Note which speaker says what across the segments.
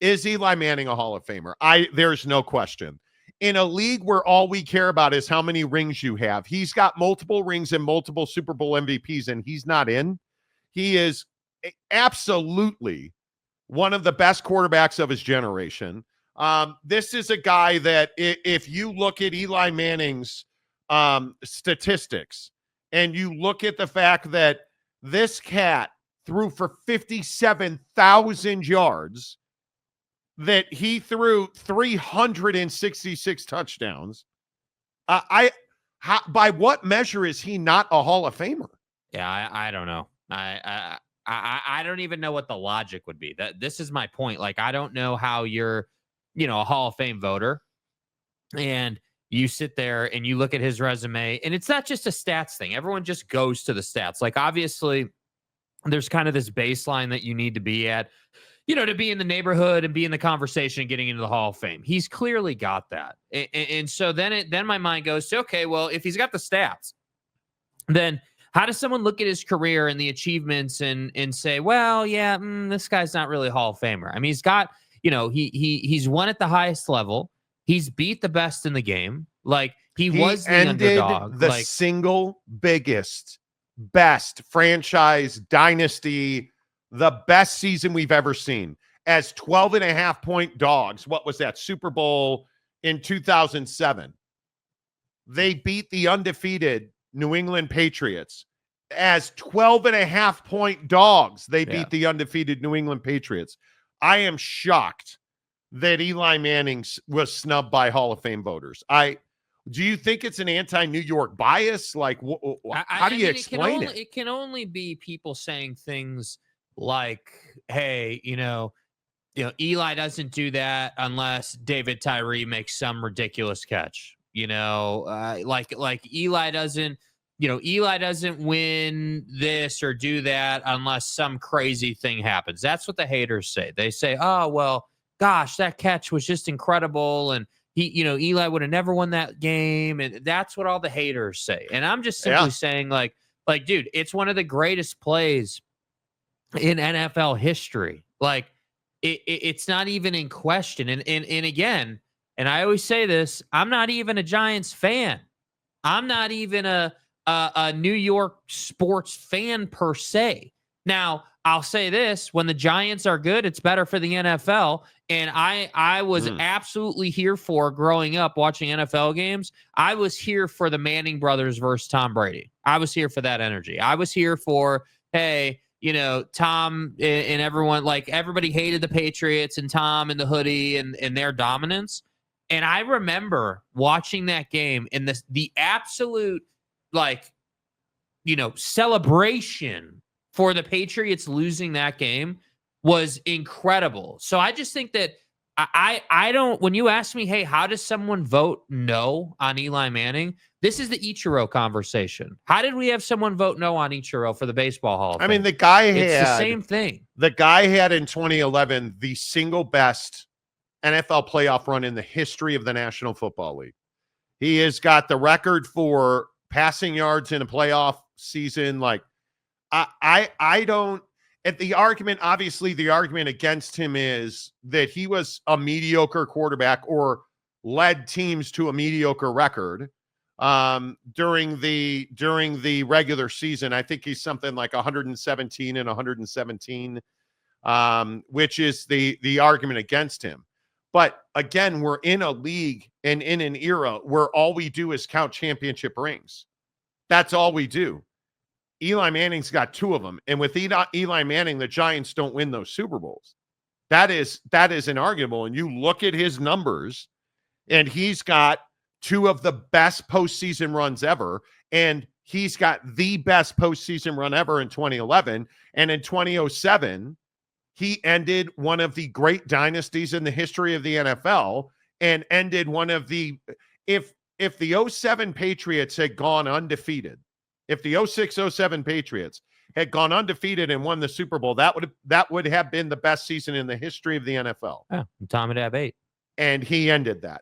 Speaker 1: Is Eli Manning a Hall of Famer? There's no question. In a league where all we care about is how many rings you have, he's got multiple rings and multiple Super Bowl MVPs, and he's not in. He is absolutely one of the best quarterbacks of his generation. This is a guy that if you look at Eli Manning's statistics and you look at the fact that this cat threw for 57,000 yards, that he threw 366 touchdowns. By what measure is he not a Hall of Famer?
Speaker 2: Yeah, I don't know. I don't even know what the logic would be. This is my point. Like, I don't know how you're, a Hall of Fame voter, and you sit there and you look at his resume, and it's not just a stats thing. Everyone just goes to the stats. Like, obviously, there's kind of this baseline that you need to be at, to be in the neighborhood and be in the conversation and getting into the Hall of Fame. He's clearly got that. And so then my mind goes to, okay, well, if he's got the stats, then how does someone look at his career and the achievements and say, well, yeah, this guy's not really a Hall of Famer? I mean, he's got, he's won at the highest level. He's beat the best in the game. Like, he was the underdog.
Speaker 1: The single biggest, best franchise dynasty, the best season we've ever seen, as 12.5-point dogs. What was that? Super Bowl in 2007. They beat the undefeated New England Patriots as 12.5-point dogs. They beat the undefeated New England Patriots. I am shocked that Eli Manning was snubbed by Hall of Fame voters. Do you think it's an anti-New York bias? Like, how do you explain it?
Speaker 2: It can only be people saying things like, hey, Eli doesn't do that unless David Tyree makes some ridiculous catch. Like Eli doesn't win this or do that unless some crazy thing happens. That's what the haters say. They say, oh, well, gosh, that catch was just incredible, and Eli would have never won that game, and that's what all the haters say. And I'm just simply saying, like, dude, it's one of the greatest plays in NFL history. Like, it's not even in question. And again, and I always say this, I'm not even a Giants fan. I'm not even a New York sports fan per se. Now, I'll say this, when the Giants are good, it's better for the NFL. And I was absolutely here for, growing up watching NFL games, I was here for the Manning brothers versus Tom Brady. I was here for that energy. I was here for, hey, Tom and everyone, like, everybody hated the Patriots and Tom and the hoodie and their dominance. And I remember watching that game and the absolute, like, celebration for the Patriots losing that game was incredible. So I just think that I don't, when you ask me, hey, how does someone vote no on Eli Manning? This is the Ichiro conversation. How did we have someone vote no on Ichiro for the Baseball Hall of Fame?
Speaker 1: I mean, the guy
Speaker 2: it's the same thing.
Speaker 1: The guy had in 2011 the single best NFL playoff run in the history of the National Football League. He has got the record for passing yards in a playoff season. Like, I don't, at the argument, obviously the argument against him is that he was a mediocre quarterback or led teams to a mediocre record during the regular season. I think he's something like 117 and 117, which is the argument against him. But again, we're in a league and in an era where all we do is count championship rings. That's all we do. Eli Manning's got 2 of them. And with Eli Manning, the Giants don't win those Super Bowls. That is inarguable. And you look at his numbers, and he's got 2 of the best postseason runs ever. And he's got the best postseason run ever in 2011. And in 2007, he ended one of the great dynasties in the history of the NFL and ended one of the, if the 07 Patriots had gone undefeated, if the 06-07 Patriots had gone undefeated and won the Super Bowl, that would have been the best season in the history of the NFL.
Speaker 2: Yeah, Tom would have 8.
Speaker 1: And he ended that.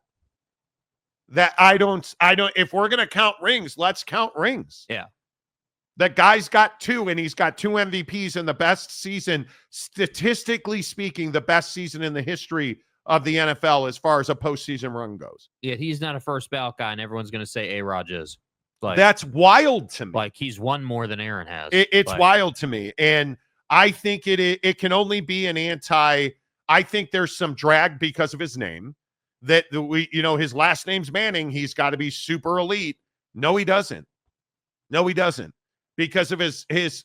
Speaker 1: That I don't, if we're going to count rings, let's count rings.
Speaker 2: Yeah.
Speaker 1: That guy's got 2, and he's got 2 MVPs in the best season, statistically speaking, the best season in the history of the NFL as far as a postseason run goes.
Speaker 2: Yet he's not a first ballot guy, and everyone's going to say A-Rod is. Like,
Speaker 1: that's wild to me.
Speaker 2: Like, he's won more than Aaron has.
Speaker 1: It's wild to me. And I think it can only be an I think there's some drag because of his name. That his last name's Manning. He's got to be super elite. No, he doesn't. Because of his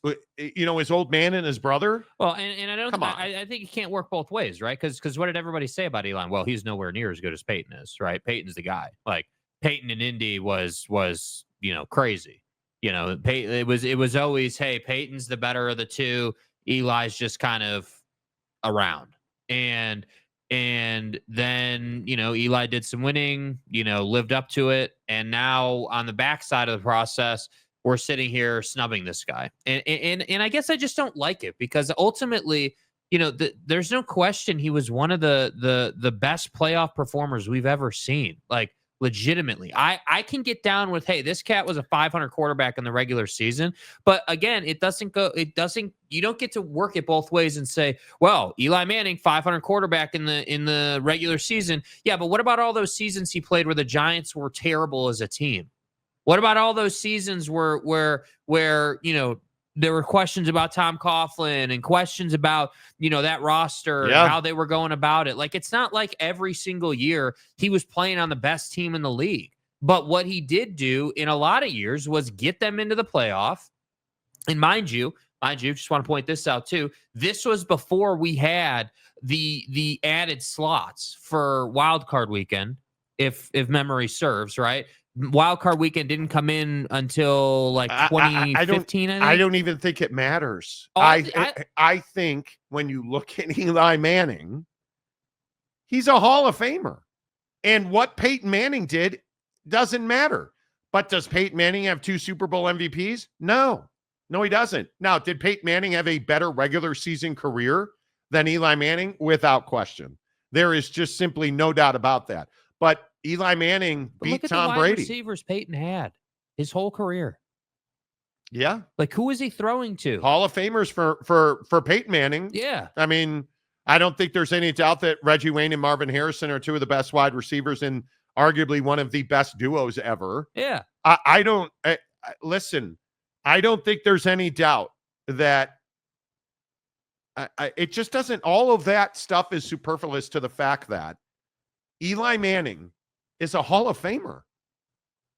Speaker 1: old man and his brother.
Speaker 2: Well, and I don't. I think it can't work both ways, right? Because what did everybody say about Eli? Well, he's nowhere near as good as Peyton is, right? Peyton's the guy. Like, Peyton in Indy was crazy. It was always, hey, Peyton's the better of the two. Eli's just kind of around. And then, Eli did some winning, lived up to it. And now on the backside of the process, we're sitting here snubbing this guy. And I guess I just don't like it because ultimately, there's no question he was one of the best playoff performers we've ever seen. Like, legitimately. I can get down with, hey, this cat was a 500 quarterback in the regular season. But again, you don't get to work it both ways and say, well, Eli Manning, 500 quarterback in the regular season. Yeah, but what about all those seasons he played where the Giants were terrible as a team? What about all those seasons where there were questions about Tom Coughlin and questions about, that roster and how they were going about it? Like, it's not like every single year he was playing on the best team in the league. But what he did do in a lot of years was get them into the playoff. And mind you, just want to point this out too. This was before we had the added slots for wild card weekend, if memory serves, right? Wild card weekend didn't come in until like 2015.
Speaker 1: I don't even think it matters. I think when you look at Eli Manning, he's a Hall of Famer. And what Peyton Manning did doesn't matter. But does Peyton Manning have 2 Super Bowl MVPs? No, he doesn't. Now, did Peyton Manning have a better regular season career than Eli Manning? Without question. There is just simply no doubt about that. But Eli Manning beat Tom Brady.
Speaker 2: Receivers Peyton had his whole career.
Speaker 1: Yeah.
Speaker 2: Like, who is he throwing to?
Speaker 1: Hall of Famers for Peyton Manning.
Speaker 2: Yeah.
Speaker 1: I mean, I don't think there's any doubt that Reggie Wayne and Marvin Harrison are 2 of the best wide receivers and arguably one of the best duos ever.
Speaker 2: Yeah.
Speaker 1: Listen, I don't think there's any doubt that it just doesn't. All of that stuff is superfluous to the fact that Eli Manning is a Hall of Famer.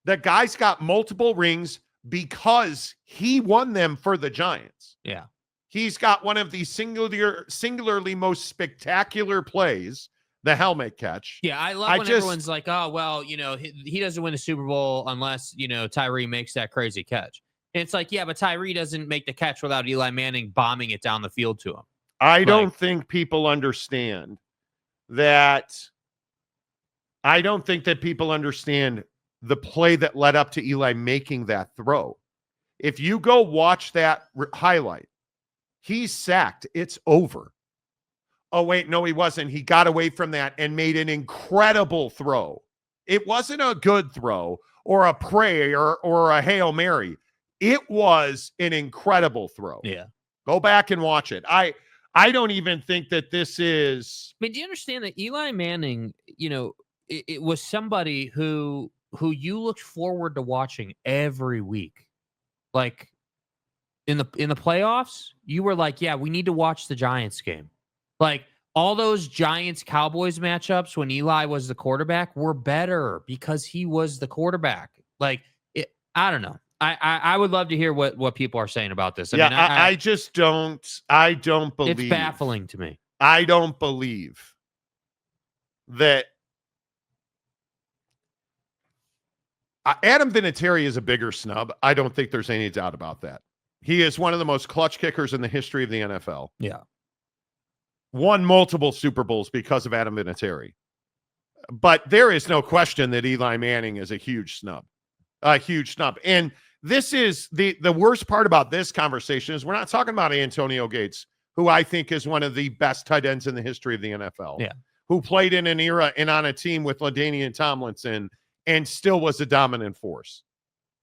Speaker 1: That guy's got multiple rings because he won them for the Giants.
Speaker 2: Yeah.
Speaker 1: He's got one of the singularly most spectacular plays, the helmet catch.
Speaker 2: Yeah, I love when everyone's like, oh, well, he doesn't win a Super Bowl unless, Tyree makes that crazy catch. And it's like, yeah, but Tyree doesn't make the catch without Eli Manning bombing it down the field to him.
Speaker 1: I don't think people understand that. I don't think that people understand the play that led up to Eli making that throw. If you go watch that highlight, he's sacked. It's over. Oh, wait, no, he wasn't. He got away from that and made an incredible throw. It wasn't a good throw or a prayer or a Hail Mary. It was an incredible throw.
Speaker 2: Yeah.
Speaker 1: Go back and watch it. I don't even think that this is.
Speaker 2: I mean, do you understand that Eli Manning, it was somebody who you looked forward to watching every week. Like, in the playoffs, you were like, yeah, we need to watch the Giants game. Like, all those Giants-Cowboys matchups when Eli was the quarterback were better because he was the quarterback. Like, I don't know. I would love to hear what people are saying about this.
Speaker 1: I just don't. I don't believe.
Speaker 2: It's baffling to me.
Speaker 1: I don't believe that Adam Vinatieri is a bigger snub. I don't think there's any doubt about that. He is one of the most clutch kickers in the history of the NFL.
Speaker 2: Yeah.
Speaker 1: Won multiple Super Bowls because of Adam Vinatieri. But there is no question that Eli Manning is a huge snub. A huge snub. And this is the worst part about this conversation is we're not talking about Antonio Gates, who I think is one of the best tight ends in the history of the NFL.
Speaker 2: Yeah.
Speaker 1: Who played in an era and on a team with LaDainian Tomlinson and still was a dominant force.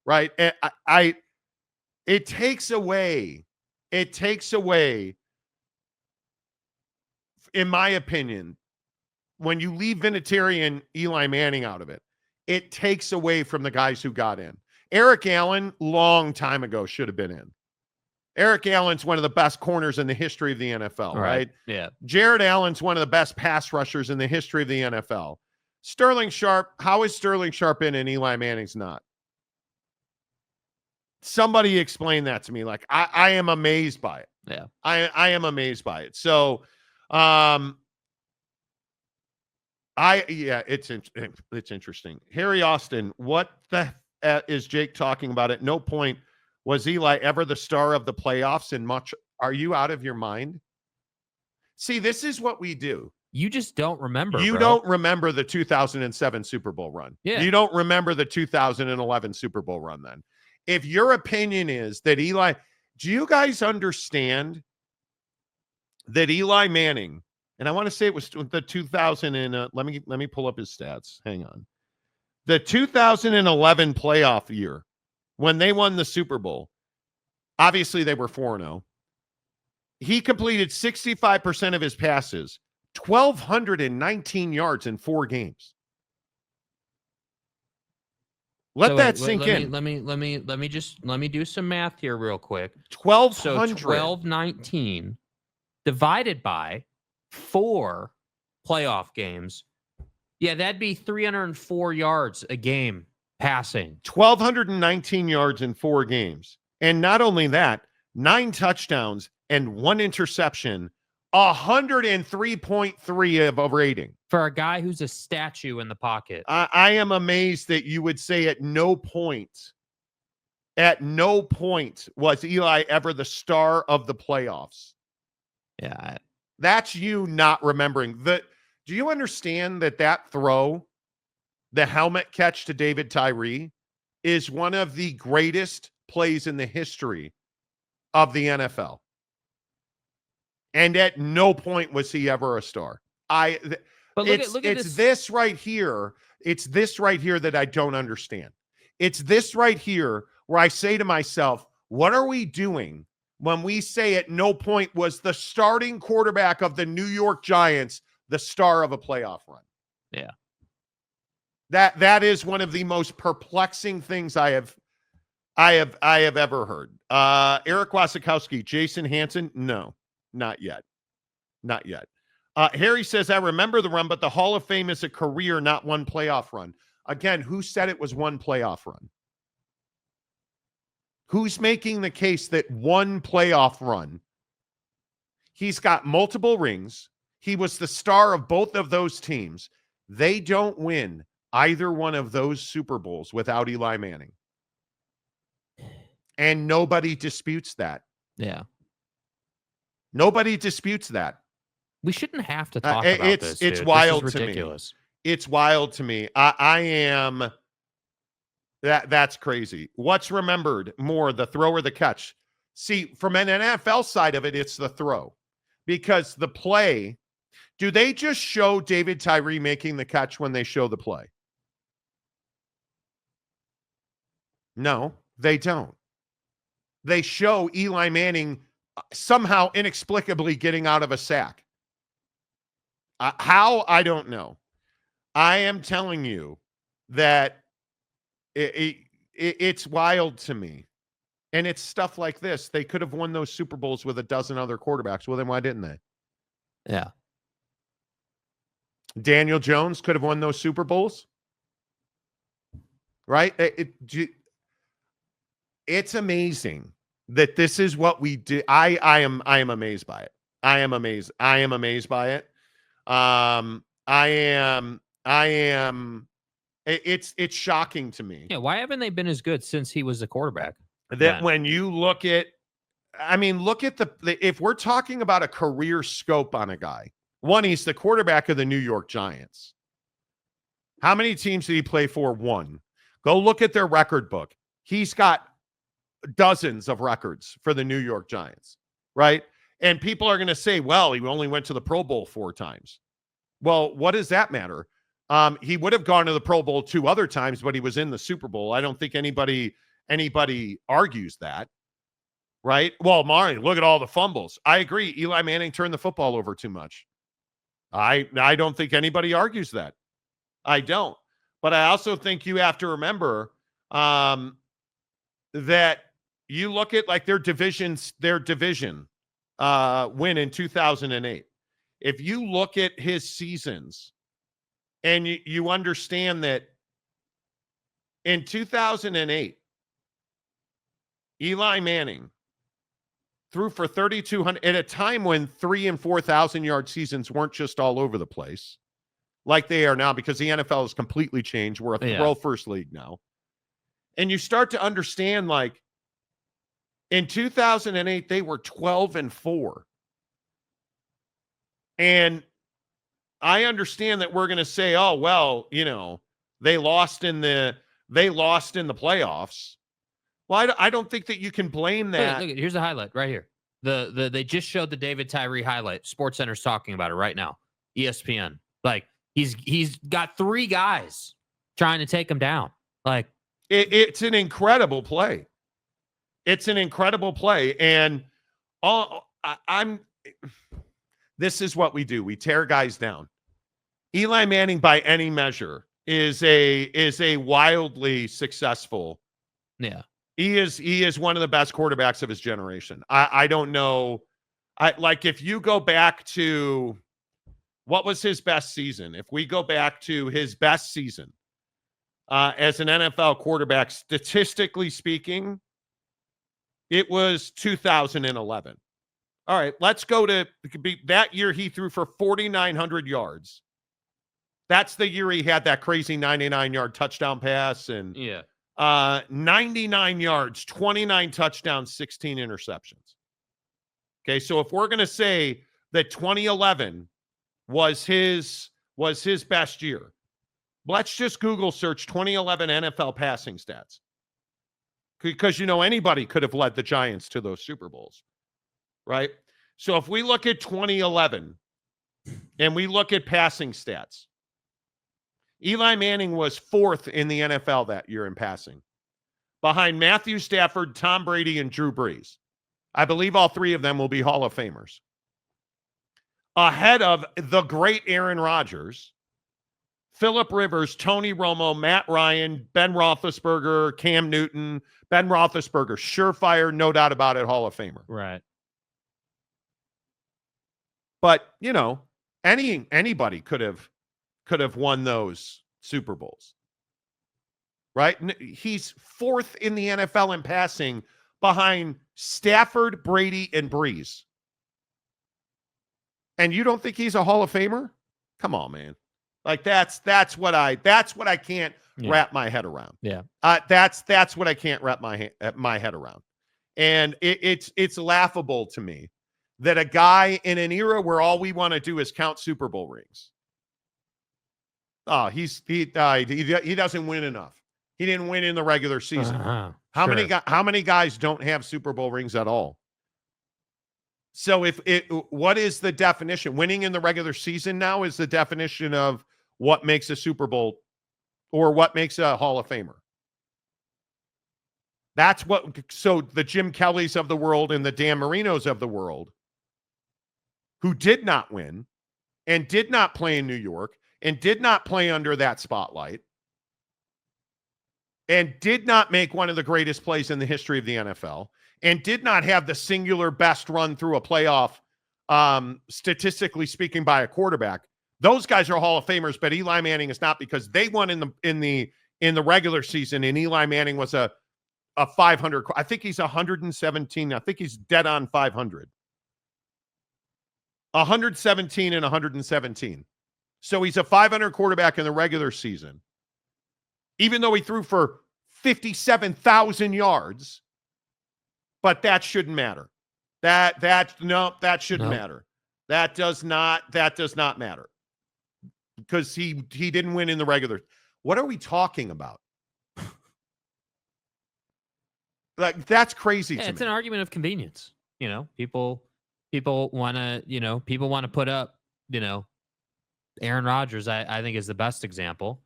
Speaker 1: Right? And It takes away, in my opinion, when you leave Vinatieri and Eli Manning out of it, it takes away from the guys who got in. Eric Allen, long time ago, should have been in. Eric Allen's one of the best corners in the history of the NFL, right?
Speaker 2: Yeah.
Speaker 1: Jared Allen's one of the best pass rushers in the history of the NFL. Sterling Sharp, how is Sterling Sharp in and Eli Manning's not? Somebody explain that to me. Like, I am amazed by it.
Speaker 2: Yeah.
Speaker 1: I am amazed by it. So, it's interesting. Harry Austin, what the is Jake talking about? At no point was Eli ever the star of the playoffs in much. Are you out of your mind? See, this is what we do.
Speaker 2: You just don't remember.
Speaker 1: You don't remember the 2007 Super Bowl run.
Speaker 2: Yeah.
Speaker 1: You don't remember the 2011 Super Bowl run then. If your opinion is that Eli, do you guys understand that Eli Manning, and I want to say it was the 2000 and let me pull up his stats. Hang on. The 2011 playoff year when they won the Super Bowl, obviously they were 4-0. He completed 65% of his passes, 1,219 yards in 4 games. Let that sink in.
Speaker 2: Let me do some math here real quick.
Speaker 1: 1,200.
Speaker 2: So 1,219 divided by 4 playoff games. Yeah, that'd be 304 yards a game passing. 1,219
Speaker 1: yards in 4 games. And not only that, 9 touchdowns and 1 interception, 103.3 of a rating.
Speaker 2: For a guy who's a statue in the pocket.
Speaker 1: I am amazed that you would say at no point was Eli ever the star of the playoffs.
Speaker 2: Yeah.
Speaker 1: That's you not remembering. Do you understand that throw, the helmet catch to David Tyree, is one of the greatest plays in the history of the NFL? And at no point was he ever a star. But look at this. This right here. It's this right here that I don't understand. It's this right here where I say to myself, what are we doing when we say at no point was the starting quarterback of the New York Giants the star of a playoff run?
Speaker 2: Yeah.
Speaker 1: That is one of the most perplexing things I have ever heard. Eric Wasikowski, Jason Hanson, no, not yet. Not yet. Harry says, I remember the run, but the Hall of Fame is a career, not one playoff run. Again, who said it was one playoff run? Who's making the case that one playoff run? He's got multiple rings. He was the star of both of those teams. They don't win either one of those Super Bowls without Eli Manning. And nobody disputes that.
Speaker 2: Yeah.
Speaker 1: Nobody disputes that.
Speaker 2: We shouldn't have to talk about this.
Speaker 1: It's
Speaker 2: dude.
Speaker 1: wild
Speaker 2: this is
Speaker 1: to
Speaker 2: ridiculous.
Speaker 1: Me. It's wild to me. I am. That's crazy. What's remembered more, the throw or the catch? See, from an NFL side of it, it's the throw. Because the play, do they just show David Tyree making the catch when they show the play? No, they don't. They show Eli Manning somehow inexplicably getting out of a sack. How? I don't know. I am telling you that it's wild to me. And it's stuff like this. They could have won those Super Bowls with a dozen other quarterbacks. Well, then why didn't they?
Speaker 2: Yeah.
Speaker 1: Daniel Jones could have won those Super Bowls. Right? It's amazing that this is what we do. I am amazed by it. I am amazed by it. It's shocking to me.
Speaker 2: Yeah, why haven't they been as good since he was the quarterback?
Speaker 1: That when you look at, look at if we're talking about a career scope on a guy, one, he's the quarterback of the New York Giants. How many teams did he play for? One. Go look at their record book. He's got dozens of records for the New York Giants, right? And people are going to say, well, he only went to the Pro Bowl 4 times. Well, what does that matter? He would have gone to the Pro Bowl 2 other times, but he was in the Super Bowl. I don't think anybody argues that. right? Well, Marty, look at all the fumbles. I agree. Eli Manning turned the football over too much. I don't think anybody argues that. I don't. But I also think you have to remember that you look at like their division win in 2008. If you look at his seasons and you understand that in 2008, Eli Manning threw for 3,200 at a time when 3,000 and 4,000 yard seasons weren't just all over the place like they are now, because the NFL has completely changed. We're a throw first league now. And you start to understand, like, in 2008, they were 12-4. And I understand that we're going to say, oh, well, you know, they lost in the playoffs. Well, I don't think that you can blame that.
Speaker 2: Look, here's the highlight right here. They just showed the David Tyree highlight. SportsCenter's talking about it right now. ESPN. Like, he's got 3 guys trying to take him down. Like,
Speaker 1: it's an incredible play. It's an incredible play. And this is what we do. We tear guys down. Eli Manning, by any measure, is a wildly successful.
Speaker 2: Yeah.
Speaker 1: He is one of the best quarterbacks of his generation. I don't know. Like, if you go back to what was his best season, if we go back to his best season as an NFL quarterback, statistically speaking, it was 2011. All right, let's go to that year. He threw for 4,900 yards. That's the year he had that crazy 99-yard touchdown pass and 99 yards, 29 touchdowns, 16 interceptions. Okay, so if we're going to say that 2011 was his best year, let's just Google search 2011 NFL passing stats. Because, you know, anybody could have led the Giants to those Super Bowls, right? So if we look at 2011 and we look at passing stats, Eli Manning was 4th in the NFL that year in passing, behind Matthew Stafford, Tom Brady, and Drew Brees. I believe all 3 of them will be Hall of Famers. Ahead of the great Aaron Rodgers, Phillip Rivers, Tony Romo, Matt Ryan, Ben Roethlisberger, Cam Newton. Ben Roethlisberger, surefire, no doubt about it, Hall of Famer.
Speaker 2: Right.
Speaker 1: But, you know, anybody could have won those Super Bowls. Right? He's 4th in the NFL in passing behind Stafford, Brady, and Brees. And you don't think he's a Hall of Famer? Come on, man. Like, that's what I can't wrap my head around.
Speaker 2: Yeah.
Speaker 1: That's what I can't wrap my head around. And it's laughable to me that a guy in an era where all we want to do is count Super Bowl rings. Oh, he doesn't win enough. He didn't win in the regular season. How many guys don't have Super Bowl rings at all? So what is the definition? Winning in the regular season now is the definition of what makes a Super Bowl or what makes a Hall of Famer. That's what, so the Jim Kellys of the world and the Dan Marinos of the world, who did not win and did not play in New York and did not play under that spotlight and did not make one of the greatest plays in the history of the NFL and did not have the singular best run through a playoff, statistically speaking, by a quarterback. Those guys are Hall of Famers, but Eli Manning is not, because they won in the regular season, and Eli Manning was a 500. I think he's 117. I think he's dead on 500. 117 and 117. So he's a 500 quarterback in the regular season, even though he threw for 57,000 yards. But that shouldn't matter. That shouldn't matter. That does not matter. Because he didn't win in the regular. What are we talking about? Like, that's crazy to me.
Speaker 2: It's an argument of convenience. You know, people want to put up, Aaron Rodgers, I think, is the best example,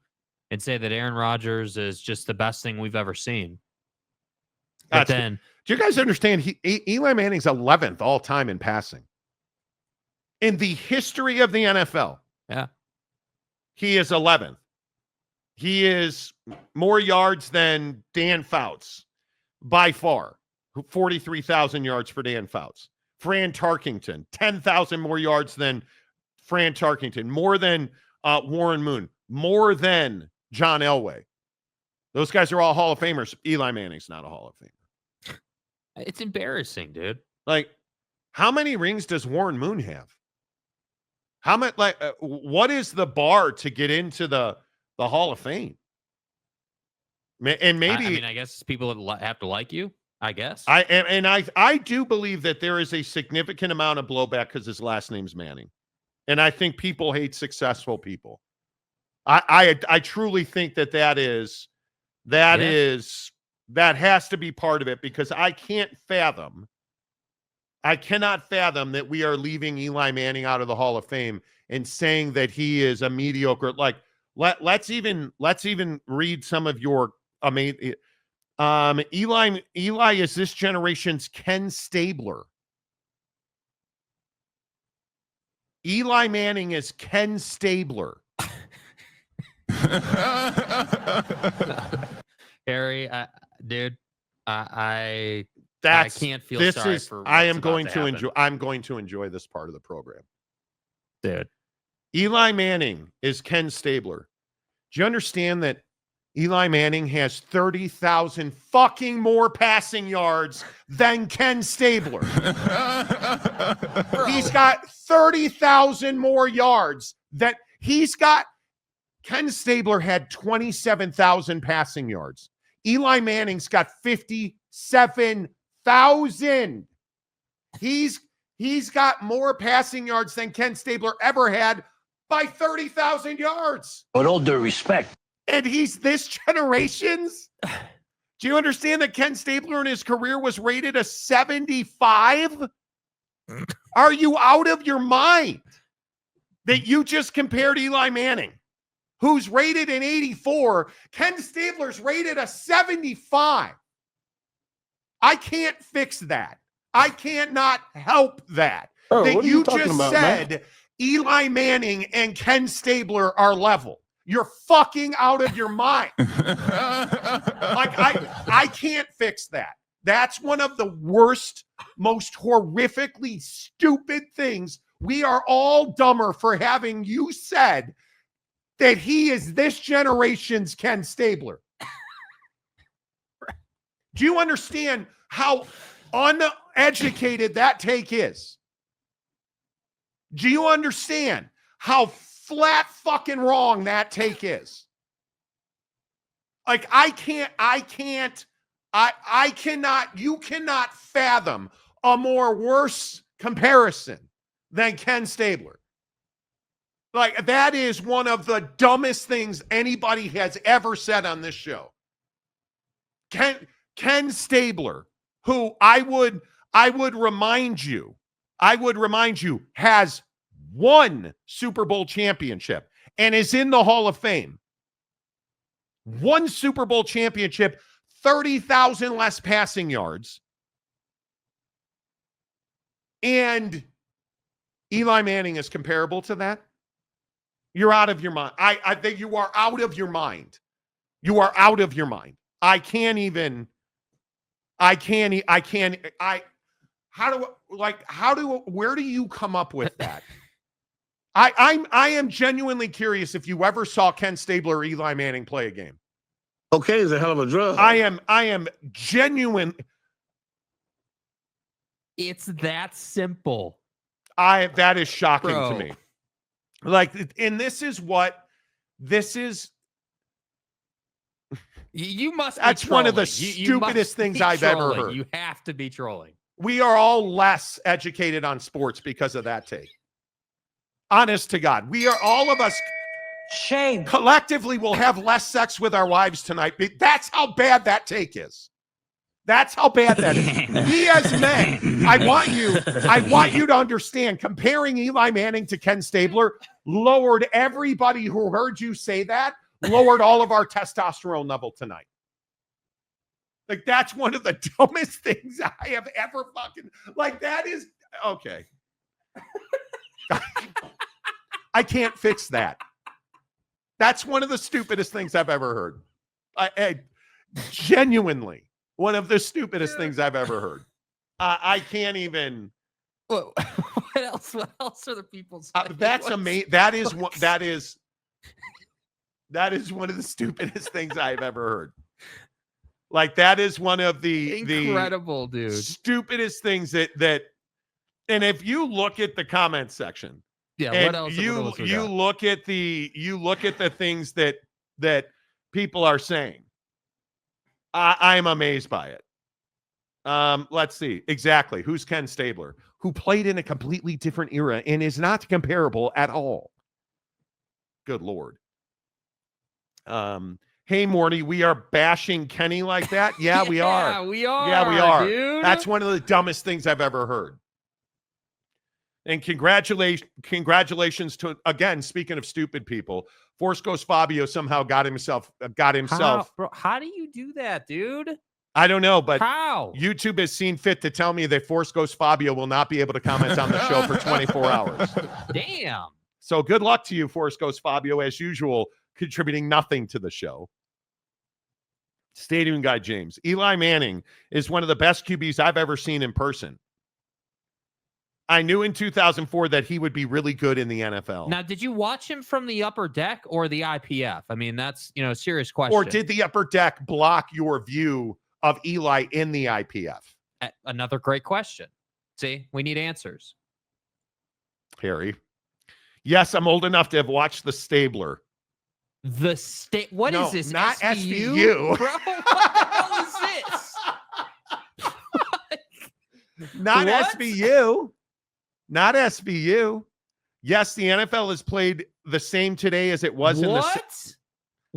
Speaker 2: and say that Aaron Rodgers is just the best thing we've ever seen. But then,
Speaker 1: do you guys understand? Eli Manning's 11th all time in passing in the history of the NFL.
Speaker 2: Yeah,
Speaker 1: he is 11th. He is more yards than Dan Fouts by far. 43,000 yards for Dan Fouts. Fran Tarkington, 10,000 more yards than Fran Tarkington, more than Warren Moon, more than John Elway. Those guys are all Hall of Famers. Eli Manning's not a Hall of Famer.
Speaker 2: it's embarrassing, dude.
Speaker 1: Like, how many rings does Warren Moon have? How much? Like, what is the bar to get into the Hall of Fame? And maybe,
Speaker 2: I mean, I guess people have to like you. I guess.
Speaker 1: I do believe that there is a significant amount of blowback because his last name's Manning, and I think people hate successful people. I truly think that has to be part of it, because I cannot fathom that we are leaving Eli Manning out of the Hall of Fame and saying that he is a mediocre. Like, let's even read some of your amazing. Eli is this generation's Ken Stabler. Eli Manning is Ken Stabler.
Speaker 2: Harry, dude, I can't feel
Speaker 1: this
Speaker 2: sorry
Speaker 1: is,
Speaker 2: for what's
Speaker 1: I am
Speaker 2: about
Speaker 1: going
Speaker 2: to
Speaker 1: to
Speaker 2: happen.
Speaker 1: enjoy. I'm going to enjoy this part of the program,
Speaker 2: dude.
Speaker 1: Eli Manning is Ken Stabler. Do you understand that Eli Manning has 30,000 fucking more passing yards than Ken Stabler? He's got 30,000 more yards that he's got. Ken Stabler had 27,000 passing yards. Eli Manning's got 57,000. He's got more passing yards than Ken Stabler ever had by 30,000 yards.
Speaker 3: With all due respect.
Speaker 1: And he's this generation's. Do you understand that Ken Stabler in his career was rated a 75? Are you out of your mind that you just compared Eli Manning, who's rated an 84? Ken Stabler's rated a 75. I can't fix that. I can't not help that.
Speaker 4: Bro,
Speaker 1: that
Speaker 4: what are
Speaker 1: you
Speaker 4: talking
Speaker 1: just
Speaker 4: about,
Speaker 1: said
Speaker 4: man?
Speaker 1: Eli Manning and Ken Stabler are level. You're fucking out of your mind. Like, I can't fix that. That's one of the worst, most horrifically stupid things. We are all dumber for having you said that he is this generation's Ken Stabler. Do you understand how uneducated that take is? Do you understand how flat fucking wrong that take is? Like, you cannot fathom a more worse comparison than Ken Stabler. Like, that is one of the dumbest things anybody has ever said on this show. Ken Stabler, who I would remind you, has one Super Bowl championship and is in the Hall of Fame. One Super Bowl championship, 30,000 less passing yards. And Eli Manning is comparable to that. You're out of your mind. I think you are out of your mind. You are out of your mind. Where do you come up with that? I am genuinely curious if you ever saw Ken Stabler or Eli Manning play a game.
Speaker 4: Okay, is a hell of a drug.
Speaker 1: I am genuine.
Speaker 2: It's that simple.
Speaker 1: That is shocking
Speaker 2: Bro.
Speaker 1: to me. Like, and this is.
Speaker 2: You must.
Speaker 1: That's
Speaker 2: be
Speaker 1: one of the
Speaker 2: trolling. You
Speaker 1: stupidest
Speaker 2: must
Speaker 1: things
Speaker 2: be
Speaker 1: I've ever
Speaker 2: trolling.
Speaker 1: heard.
Speaker 2: You have to be trolling.
Speaker 1: We are all less educated on sports because of that take. Honest to God, we are, all of us
Speaker 3: Shame.
Speaker 1: collectively will have less sex with our wives tonight. That's how bad that take is. That's how bad that is. We as men, I want you to understand, comparing Eli Manning to Ken Stabler lowered everybody who heard you say that, lowered all of our testosterone level tonight. Like, that's one of the dumbest things I have ever fucking, like, that is, okay. I can't fix that. That's one of the stupidest things I've ever heard. I genuinely one of the stupidest things I've ever heard. I can't even.
Speaker 2: What else? What else are the people saying?
Speaker 1: That's amazing. That is one of the stupidest things I've ever heard. Like, that is one of the
Speaker 2: incredible, dude.
Speaker 1: Stupidest things that. And if you look at the comment section,
Speaker 2: yeah, what else?
Speaker 1: You look at the things that people are saying. I'm amazed by it. Let's see. Exactly. Who's Ken Stabler? Who played in a completely different era and is not comparable at all. Good Lord. Hey, Morty, we are bashing Kenny like that? Yeah, we are.
Speaker 2: Yeah, we are.
Speaker 1: Yeah, we are.
Speaker 2: Dude.
Speaker 1: That's one of the dumbest things I've ever heard. And congratulations to, again, speaking of stupid people, Force Ghost Fabio somehow got himself.
Speaker 2: How do you do that, dude?
Speaker 1: I don't know, but
Speaker 2: how?
Speaker 1: YouTube has seen fit to tell me that Force Ghost Fabio will not be able to comment on the show for 24 hours.
Speaker 2: Damn.
Speaker 1: So good luck to you, Force Ghost Fabio, as usual, contributing nothing to the show. Stadium Guy James. Eli Manning is one of the best QBs I've ever seen in person. I knew in 2004 that he would be really good in the NFL.
Speaker 2: Now, did you watch him from the upper deck or the IPF? I mean, that's, a serious question.
Speaker 1: Or did the upper deck block your view of Eli in the IPF?
Speaker 2: Another great question. See, we need answers.
Speaker 1: Harry. Yes, I'm old enough to have watched The Stabler.
Speaker 2: What is this?
Speaker 1: Not
Speaker 2: SVU?
Speaker 1: SVU.
Speaker 2: Bro, what the hell is this?
Speaker 1: Not
Speaker 2: What?
Speaker 1: SVU. Not SVU. Yes, the NFL is played the same today as it was in the.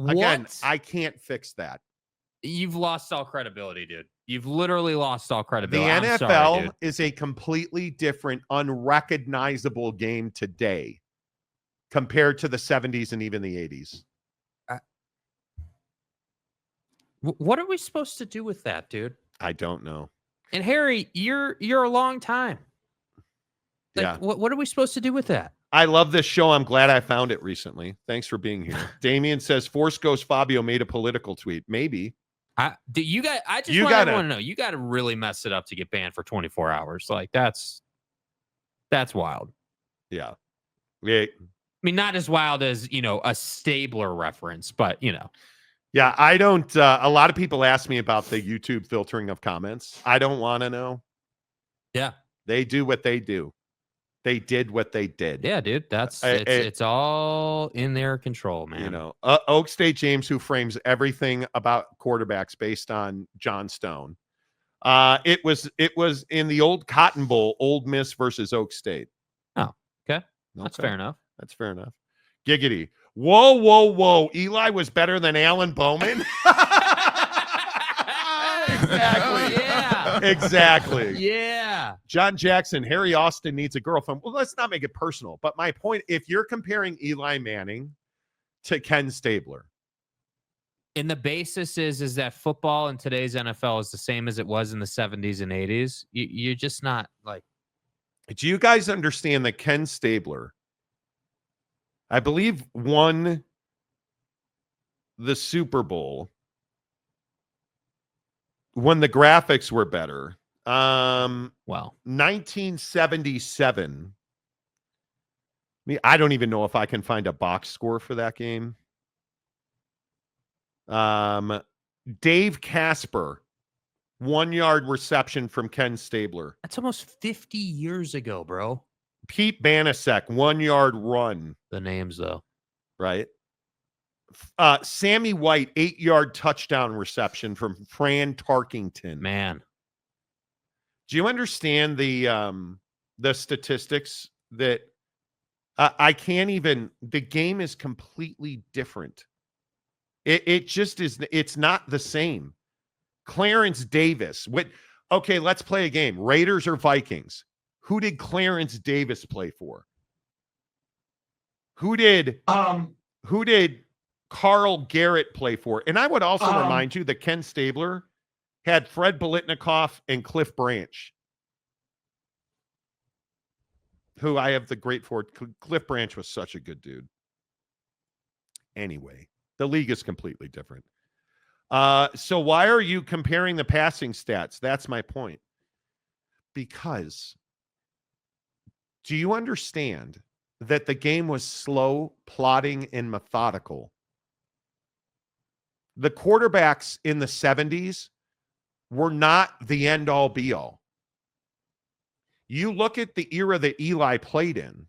Speaker 1: Again, I can't fix that.
Speaker 2: You've lost all credibility, dude. You've literally lost all credibility.
Speaker 1: The NFL is a completely different, unrecognizable game today compared to the 70s and even the 80s.
Speaker 2: What are we supposed to do with that, dude?
Speaker 1: I don't know.
Speaker 2: And Harry, you're a long time. Like,
Speaker 1: yeah.
Speaker 2: What are we supposed to do with that?
Speaker 1: I love this show. I'm glad I found it recently. Thanks for being here. Damien says Force Ghost Fabio made a political tweet. Maybe.
Speaker 2: I just want everyone to know, you got to really mess it up to get banned for 24 hours. Like, that's wild.
Speaker 1: Yeah. Yeah.
Speaker 2: I mean, not as wild as, a Stabler reference, but,
Speaker 1: Yeah, I don't. A lot of people ask me about the YouTube filtering of comments. I don't want to know.
Speaker 2: Yeah.
Speaker 1: They do what they do. They did what they did.
Speaker 2: Yeah, dude. It's all in their control, man.
Speaker 1: Oak State James, who frames everything about quarterbacks based on John Stone. It was in the old Cotton Bowl, Ole Miss versus Oak State.
Speaker 2: Oh, okay. That's fair enough.
Speaker 1: That's fair enough. Giggity. Whoa. Eli was better than Alan Bowman. Exactly.
Speaker 2: Yeah.
Speaker 1: Exactly.
Speaker 2: Yeah.
Speaker 1: John Jackson, Harry Austin needs a girlfriend. Well, let's not make it personal. But my point, if you're comparing Eli Manning to Ken Stabler.
Speaker 2: And the basis is that football in today's NFL is the same as it was in the 70s and 80s. You're just not like.
Speaker 1: Do you guys understand that Ken Stabler, I believe, won the Super Bowl when the graphics were better? 1977. I don't even know if I can find a box score for that game. Dave Casper, 1-yard reception from Ken Stabler.
Speaker 2: That's almost 50 years ago, bro.
Speaker 1: Pete Banasek, 1-yard run.
Speaker 2: The names, though.
Speaker 1: Right. Sammy White, 8-yard touchdown reception from Fran Tarkington.
Speaker 2: Man.
Speaker 1: Do you understand the statistics that I can't even, the game is completely different. It just is. It's not the same. Clarence Davis. Okay, let's play a game. Raiders or Vikings? Who did Clarence Davis play for? Who did Carl Garrett play for? And I would also remind you that Ken Stabler had Fred Biletnikoff and Cliff Branch, who I have the great for. Cliff Branch was such a good dude. Anyway, the league is completely different. So why are you comparing the passing stats? That's my point. Because do you understand that the game was slow, plodding, and methodical? The quarterbacks in the 70s were not the end-all, be-all. You look at the era that Eli played in.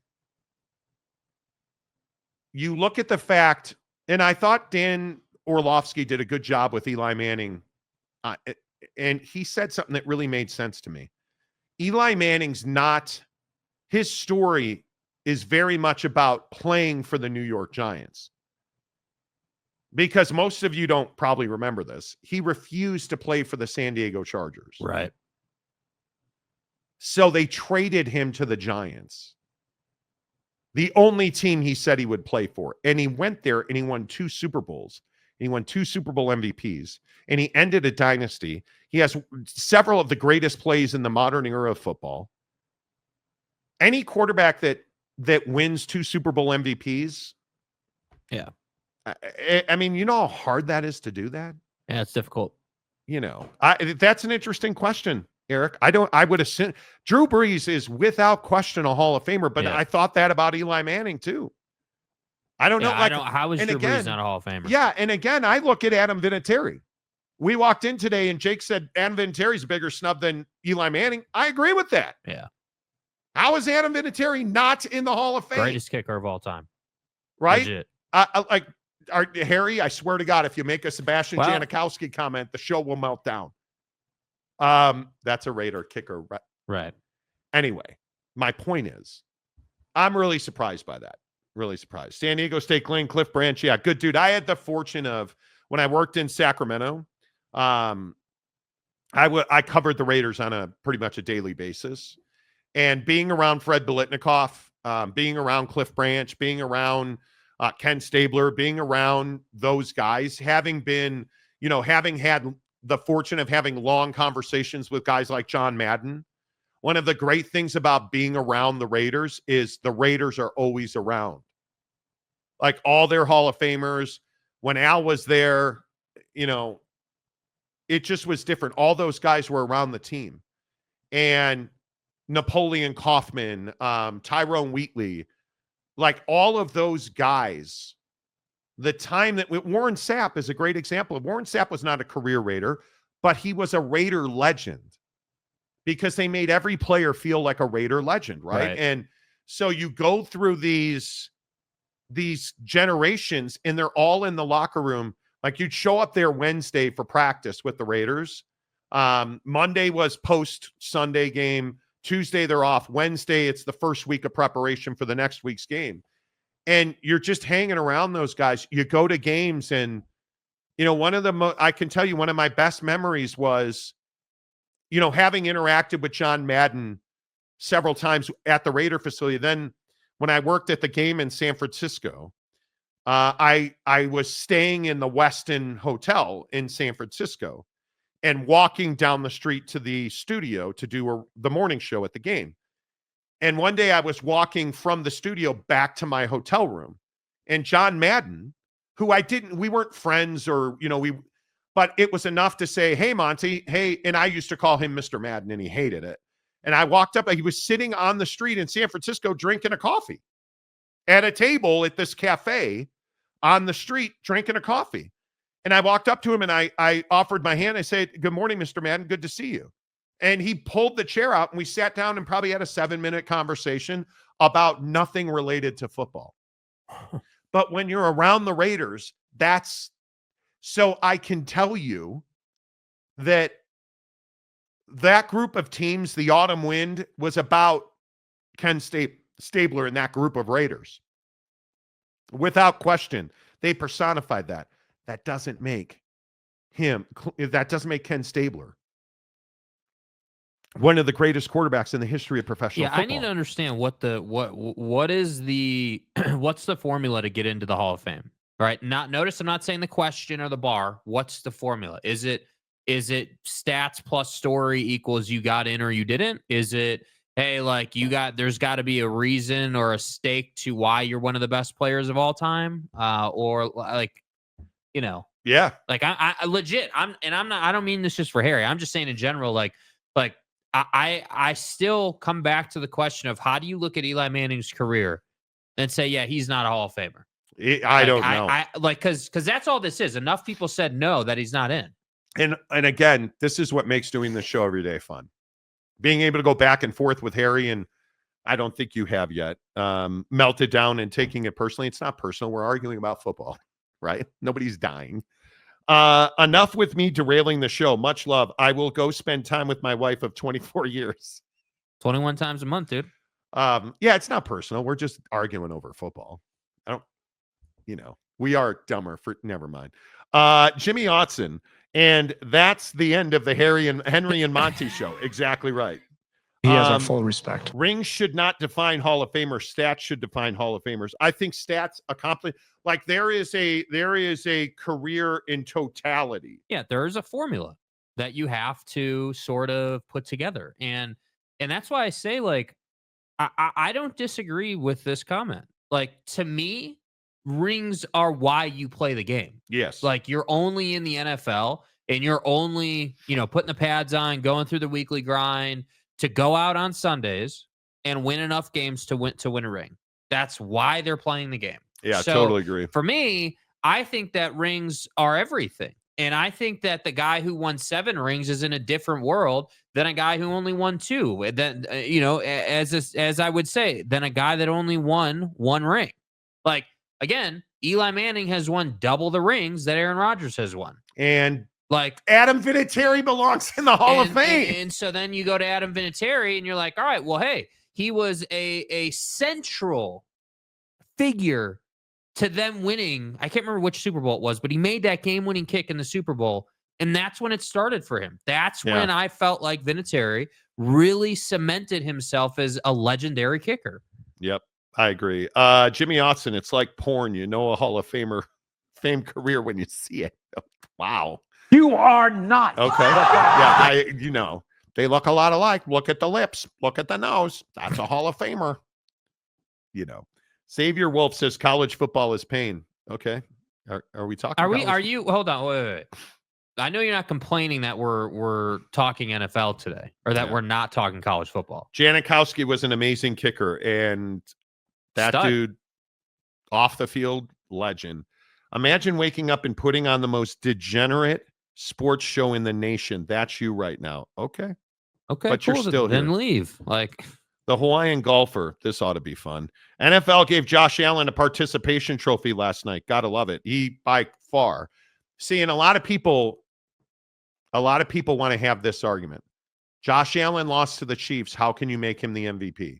Speaker 1: You look at the fact, and I thought Dan Orlovsky did a good job with Eli Manning, and he said something that really made sense to me. Eli Manning's not, his story is very much about playing for the New York Giants. Because most of you don't probably remember this. He refused to play for the San Diego Chargers.
Speaker 2: Right.
Speaker 1: So they traded him to the Giants. The only team he said he would play for. And he went there and he won 2 Super Bowls. And he won 2 Super Bowl MVPs. And he ended a dynasty. He has several of the greatest plays in the modern era of football. Any quarterback that wins 2 Super Bowl MVPs.
Speaker 2: Yeah.
Speaker 1: I mean, you know how hard that is to do that?
Speaker 2: Yeah, it's difficult.
Speaker 1: You know, that's an interesting question, Eric. I would assume Drew Brees is without question a Hall of Famer, but I thought that about Eli Manning too. I don't know.
Speaker 2: How is Drew Brees not a Hall of Famer?
Speaker 1: Yeah. And again, I look at Adam Vinatieri. We walked in today and Jake said Adam Vinatieri's a bigger snub than Eli Manning. I agree with that.
Speaker 2: Yeah.
Speaker 1: How is Adam Vinatieri not in the Hall of Fame?
Speaker 2: Greatest kicker of all time.
Speaker 1: Right?
Speaker 2: Legit.
Speaker 1: Harry, I swear to God, if you make a Sebastian Janikowski comment, the show will melt down. That's a Raider kicker.
Speaker 2: Right.
Speaker 1: Anyway, my point is, I'm really surprised by that. Really surprised. San Diego State Glenn, Cliff Branch. Yeah, good dude. I had the fortune of, when I worked in Sacramento, I covered the Raiders on a pretty much a daily basis. And being around Fred Biletnikoff, being around Cliff Branch, being around Ken Stabler, being around those guys, having had the fortune of having long conversations with guys like John Madden. One of the great things about being around the Raiders is the Raiders are always around. Like all their Hall of Famers, when Al was there, it just was different. All those guys were around the team. And Napoleon Kaufman, Tyrone Wheatley, like all of those guys, the time that Warren Sapp is a great example. Warren Sapp was not a career Raider, but he was a Raider legend because they made every player feel like a Raider legend, right? And so you go through these generations and they're all in the locker room. Like you'd show up there Wednesday for practice with the Raiders. Monday was post-Sunday game. Tuesday, they're off. Wednesday, it's the first week of preparation for the next week's game. And you're just hanging around those guys. You go to games and, I can tell you one of my best memories was, having interacted with John Madden several times at the Raider facility. Then when I worked at the game in San Francisco, I was staying in the Westin Hotel in San Francisco and walking down the street to the studio to do the morning show at the game. And one day I was walking from the studio back to my hotel room, and John Madden, who we weren't friends but it was enough to say, "Hey, Monty, hey," and I used to call him Mr. Madden and he hated it. And I walked up, he was sitting on the street in San Francisco drinking a coffee at a table at this cafe on the street, drinking a coffee. And I walked up to him and I offered my hand. I said, "Good morning, Mr. Madden. Good to see you." And he pulled the chair out and we sat down and probably had a 7-minute conversation about nothing related to football. But when you're around the Raiders, so I can tell you that group of teams, the Autumn Wind, was about Ken Stabler and that group of Raiders. Without question, they personified that. That doesn't make Ken Stabler one of the greatest quarterbacks in the history of professional football.
Speaker 2: I need to understand what's the formula to get into the Hall of Fame, right? I'm not saying the question or the bar. What's the formula? Is it Is it stats plus story equals you got in or you didn't? Is it, hey, like there's got to be a reason or a stake to why you're one of the best players of all time? Or like,
Speaker 1: Yeah.
Speaker 2: like I legit, I don't mean this just for Harry. I'm just saying in general, like I still come back to the question of how do you look at Eli Manning's career and say, yeah, he's not a Hall of Famer.
Speaker 1: I don't know.
Speaker 2: I like, cause that's all this is. Enough people said no, that he's not in.
Speaker 1: And again, this is what makes doing this show every day fun. Being able to go back and forth with Harry, and I don't think you have yet, melted down and taking it personally. It's not personal. We're arguing about football, right? Nobody's dying. Enough with me derailing the show. Much love. I will go spend time with my wife of 24 years.
Speaker 2: 21 times a month, dude.
Speaker 1: Yeah, it's not personal. We're just arguing over football. We are dumber for, never mind. Jimmy Otson. And that's the end of the Henry and Monty show. Exactly right.
Speaker 5: He has our full respect.
Speaker 1: Rings should not define Hall of Famers. Stats should define Hall of Famers. I think stats accomplish, like there is a career in totality.
Speaker 2: Yeah, there is a formula that you have to sort of put together. And that's why I say, like, I don't disagree with this comment. Like, to me, rings are why you play the game.
Speaker 1: Yes.
Speaker 2: Like, you're only in the NFL and you're only, putting the pads on, going through the weekly grind to go out on Sundays and win enough games to win a ring. That's why they're playing the game.
Speaker 1: Yeah,
Speaker 2: so
Speaker 1: totally agree.
Speaker 2: For me, I think that rings are everything. And I think that the guy who won 7 rings is in a different world than a guy who only won 2. And then, as I would say, than a guy that only won 1 ring. Like, again, Eli Manning has won double the rings that Aaron Rodgers has won.
Speaker 1: And
Speaker 2: like
Speaker 1: Adam Vinatieri belongs in the Hall of Fame.
Speaker 2: And so then you go to Adam Vinatieri and you're like, all right, well, hey, he was a central figure to them winning. I can't remember which Super Bowl it was, but he made that game-winning kick in the Super Bowl. And that's when it started for him. That's when I felt like Vinatieri really cemented himself as a legendary kicker.
Speaker 1: Yep, I agree. Jimmy Otson, it's like porn. You know a Hall of Famer fame career when you see it. Wow.
Speaker 3: You are not.
Speaker 1: Okay. Yeah, they look a lot alike. Look at the lips. Look at the nose. That's a Hall of Famer. Xavier Wolf says college football is pain. Okay. Are we talking?
Speaker 2: Are you? Hold on. Wait. I know you're not complaining that we're talking NFL today, or that we're not talking college football.
Speaker 1: Janikowski was an amazing kicker, and that dude, off the field, legend. Imagine waking up and putting on the most degenerate sports show in the nation. That's you right now. Okay,
Speaker 2: but
Speaker 1: cool. You're still here.
Speaker 2: Then leave. Like
Speaker 1: the Hawaiian golfer. This ought to be fun. NFL gave Josh Allen a participation trophy last night. Gotta love it. He by far. See, and a lot of people want to have this argument. Josh Allen lost to the Chiefs. How can you make him the MVP?